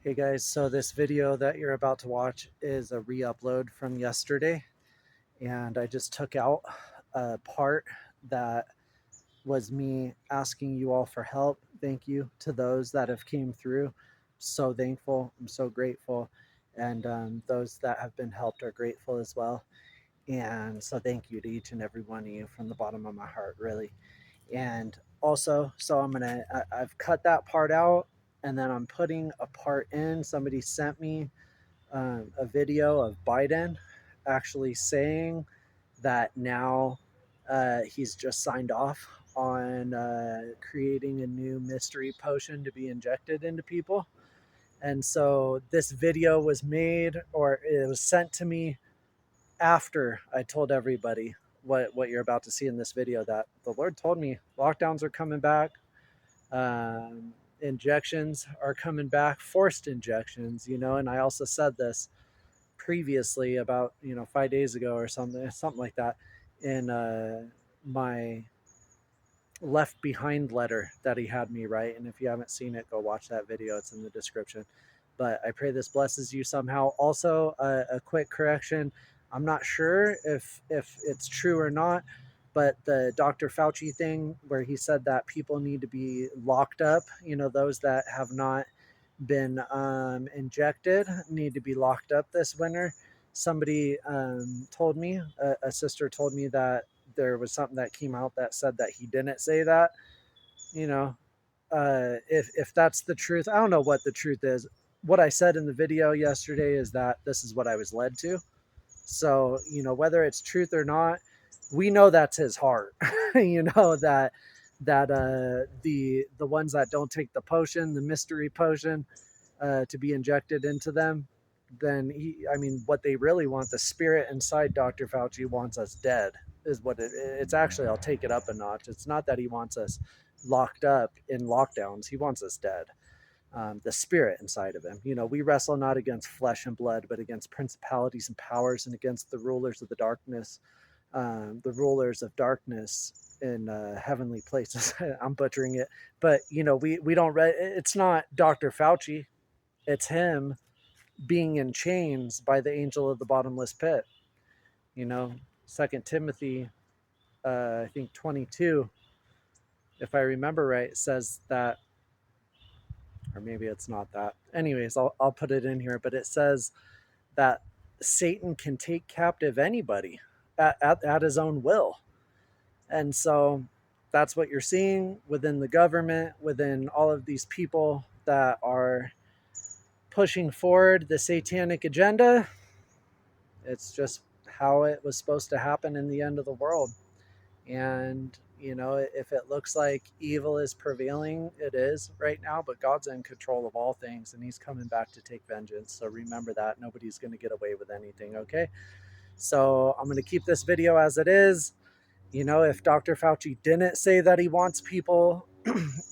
Hey guys, so this video that you're about to watch is a re-upload from yesterday, and I just took out a part that was me asking you all for help. Thank you to those that have came through. So thankful. I'm so grateful. And those that have been helped are grateful as well. And so thank you to each and every one of you from the bottom of my heart, really. And also, so I've cut that part out, and then I'm putting a part in. Somebody sent me a video of Biden actually saying that now he's just signed off on creating a new mystery potion to be injected into people. And so this video was made, or it was sent to me after I told everybody what you're about to see in this video, that the Lord told me lockdowns are coming back, injections are coming back, forced injections, and I also said this previously about 5 days ago or something like that in my left behind letter that he had me write. And if you haven't seen it, go watch that video, it's in the description. But I pray this blesses you somehow. Also, a quick correction: I'm not sure if it's true or not, but the Dr. Fauci thing where he said that people need to be locked up, those that have not been injected need to be locked up this winter. Somebody told me, a sister told me that there was something that came out that said that he didn't say that. You know, if that's the truth, I don't know what the truth is. What I said in the video yesterday is that this is what I was led to. So, whether it's truth or not, we know that's his heart. That the ones that don't take the potion, the mystery potion, to be injected into them, then what they really want, the spirit inside Dr. Fauci wants us dead, is what it's actually. I'll take it up a notch. It's not that he wants us locked up in lockdowns. He wants us dead. The spirit inside of him. We wrestle not against flesh and blood, but against principalities and powers, and against the rulers of the darkness, the rulers of darkness in heavenly places. I'm butchering it, but we don't. It's not Dr. Fauci. It's him being in chains by the angel of the bottomless pit. Second Timothy, I think 22, if I remember right, says that, or maybe it's not that. Anyways, I'll put it in here, but it says that Satan can take captive anybody at his own will. And so that's what you're seeing within the government, within all of these people that are pushing forward the satanic agenda. It's just how it was supposed to happen in the end of the world. And, if it looks like evil is prevailing, it is right now, but God's in control of all things, and he's coming back to take vengeance. So remember that. Nobody's going to get away with anything, okay? So I'm going to keep this video as it is. If Dr. Fauci didn't say that he wants people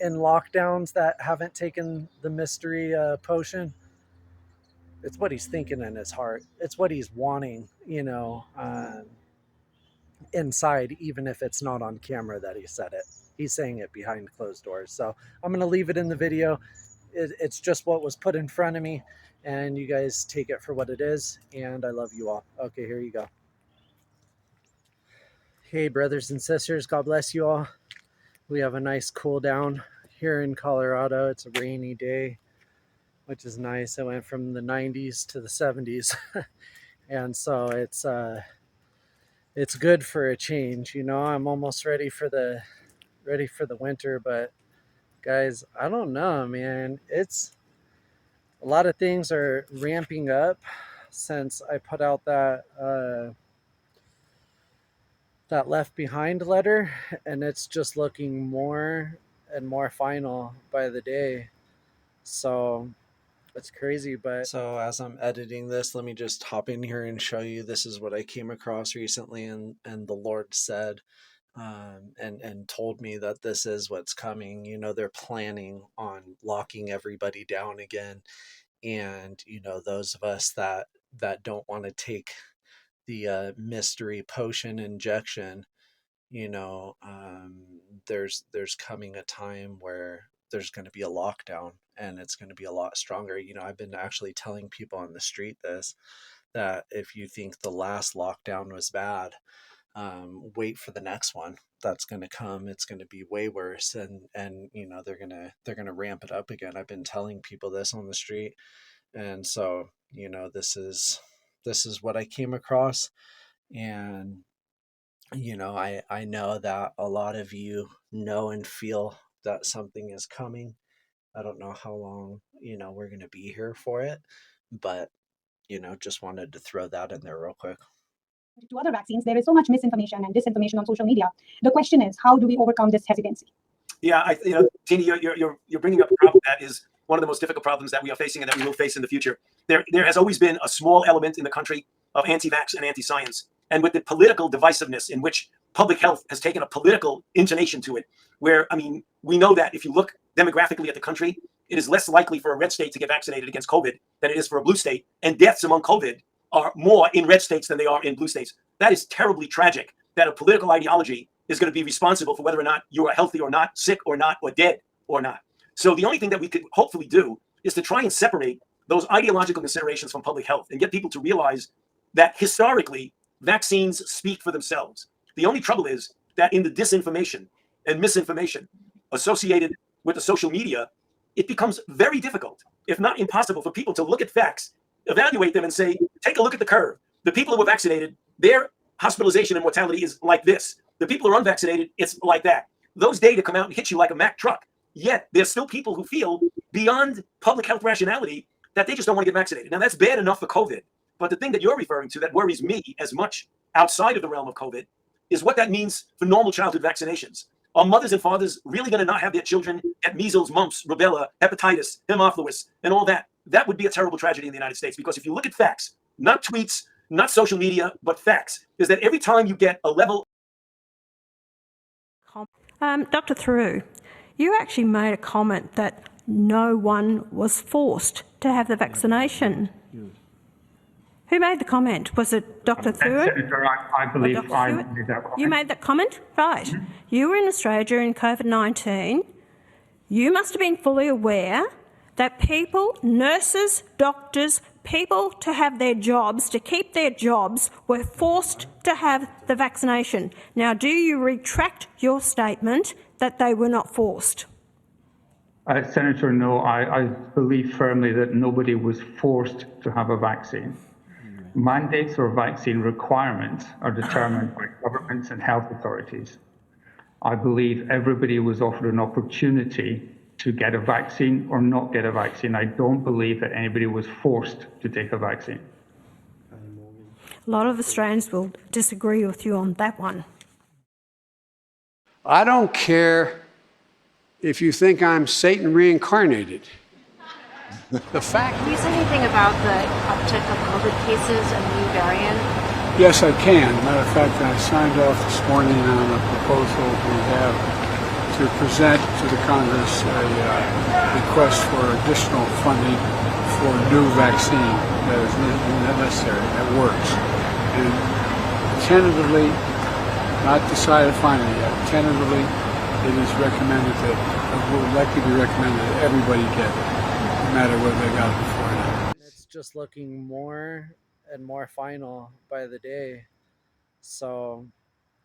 in lockdowns that haven't taken the mystery potion, it's what he's thinking in his heart. It's what he's wanting, inside, even if it's not on camera that he said it. He's saying it behind closed doors. So I'm going to leave it in the video. It's just what was put in front of me, and you guys take it for what it is. And I love you all. Okay, here you go. Hey, brothers and sisters, God bless you all. We have a nice cool down here in Colorado. It's a rainy day, which is nice. It went from the 90s to the 70s. And so it's good for a change. I'm almost ready for the winter, but guys, I don't know, man. It's a lot of things are ramping up since I put out that left behind letter, and it's just looking more and more final by the day. So it's crazy. But so as I'm editing this, let me just hop in here and show you, this is what I came across recently, and the Lord said, and told me that this is what's coming. They're planning on locking everybody down again, and those of us that don't want to take the mystery potion injection, there's coming a time where there's going to be a lockdown, and it's going to be a lot stronger. I've been actually telling people on the street this, that if you think the last lockdown was bad, wait for the next one that's going to come. It's going to be way worse, and they're going to ramp it up again. I've been telling people this on the street, and so this is what I came across. And I know that a lot of you know and feel that something is coming. I don't know how long we're going to be here for it, but just wanted to throw that in there real quick. To other vaccines, there is so much misinformation and disinformation on social media. The question is, how do we overcome this hesitancy? Yeah, Tina, you're bringing up a problem that is one of the most difficult problems that we are facing and that we will face in the future. There has always been a small element in the country of anti-vax and anti-science, and with the political divisiveness in which public health has taken a political intonation to it, where we know that if you look demographically at the country, it is less likely for a red state to get vaccinated against COVID than it is for a blue state, and deaths among COVID are more in red states than they are in blue states. That is terribly tragic, that a political ideology is going to be responsible for whether or not you are healthy or not, sick or not, or dead or not. So the only thing that we could hopefully do is to try and separate those ideological considerations from public health and get people to realize that historically, vaccines speak for themselves. The only trouble is that in the disinformation and misinformation associated with the social media, it becomes very difficult, if not impossible, for people to look at facts, evaluate them, and say, take a look at the curve. The people who were vaccinated, their hospitalization and mortality is like this. The people who are unvaccinated, it's like that. Those data come out and hit you like a Mack truck. Yet there's still people who feel beyond public health rationality that they just don't want to get vaccinated. Now, that's bad enough for COVID. But the thing that you're referring to that worries me as much outside of the realm of COVID is what that means for normal childhood vaccinations. Are mothers and fathers really going to not have their children get measles, mumps, rubella, hepatitis, Haemophilus, and all that? That would be a terrible tragedy in the United States, because if you look at facts, not tweets, not social media, but facts, is that every time you get a level... Dr. Theroux, you actually made a comment that no one was forced to have the vaccination. Who made the comment? Was it Dr. Theroux? Senator, I believe I made that comment. You made that comment? Right. Mm-hmm. You were in Australia during COVID-19. You must have been fully aware that people, nurses, doctors, people to have their jobs, to keep their jobs, were forced to have the vaccination. Now, do you retract your statement that they were not forced? Senator, no, I believe firmly that nobody was forced to have a vaccine. Mandates or vaccine requirements are determined by governments and health authorities. I believe everybody was offered an opportunity to get a vaccine or not get a vaccine. I don't believe that anybody was forced to take a vaccine. A lot of Australians will disagree with you on that one. I don't care if you think I'm Satan reincarnated. The fact... Can you say anything about the uptick of COVID cases and the new variant? Yes, I can. Matter of fact, I signed off this morning on a proposal we have to present to the Congress a request for additional funding for new vaccine that is necessary, that works. And tentatively, not decided finally yet, tentatively it is recommended that, it will likely be recommended that everybody get it, no matter whether they got it before or not. It's just looking more and more final by the day. So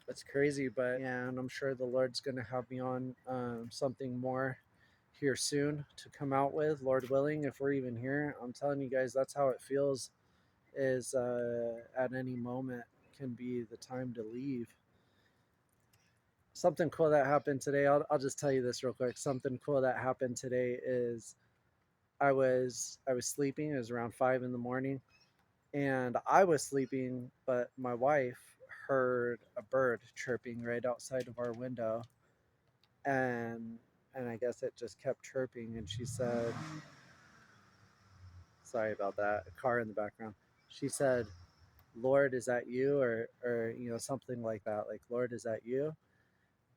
it's crazy, but yeah, and I'm sure the Lord's going to have me on something more here soon to come out with, Lord willing, if we're even here. I'm telling you guys, that's how it feels, is at any moment can be the time to leave. Something cool that happened today, I'll just tell you this real quick. Something cool that happened today is I was sleeping. It was around 5 in the morning, and I was sleeping, but my wife heard a bird chirping right outside of our window, and I guess it just kept chirping, and she said, sorry about that, a car in the background. She said, Lord, is that you? Or something like that, like, Lord, is that you?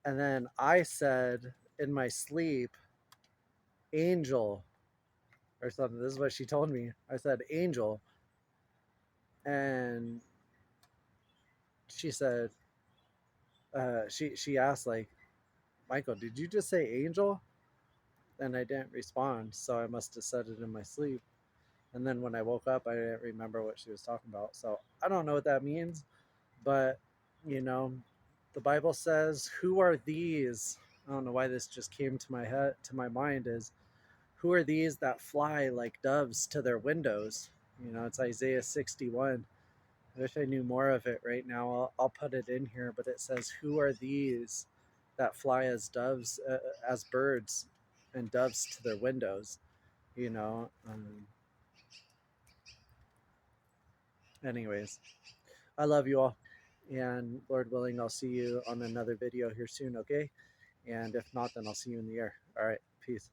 And then I said in my sleep, angel, or something. This is what she told me. I said, angel. And she said, she asked, like, Michael, did you just say angel? and I didn't respond, so I must have said it in my sleep. And then when I woke up, I didn't remember what she was talking about. So I don't know what that means, but you know, the Bible says, "Who are these?" I don't know why this just came to my head, to my mind, is who are these that fly like doves to their windows? You know, it's Isaiah 61. I wish I knew more of it right now. I'll put it in here, but it says, "Who are these that fly as doves, as birds, and doves to their windows?" You know. Anyways, I love you all, and Lord willing, I'll see you on another video here soon. Okay, and if not, then I'll see you in the air. All right, peace.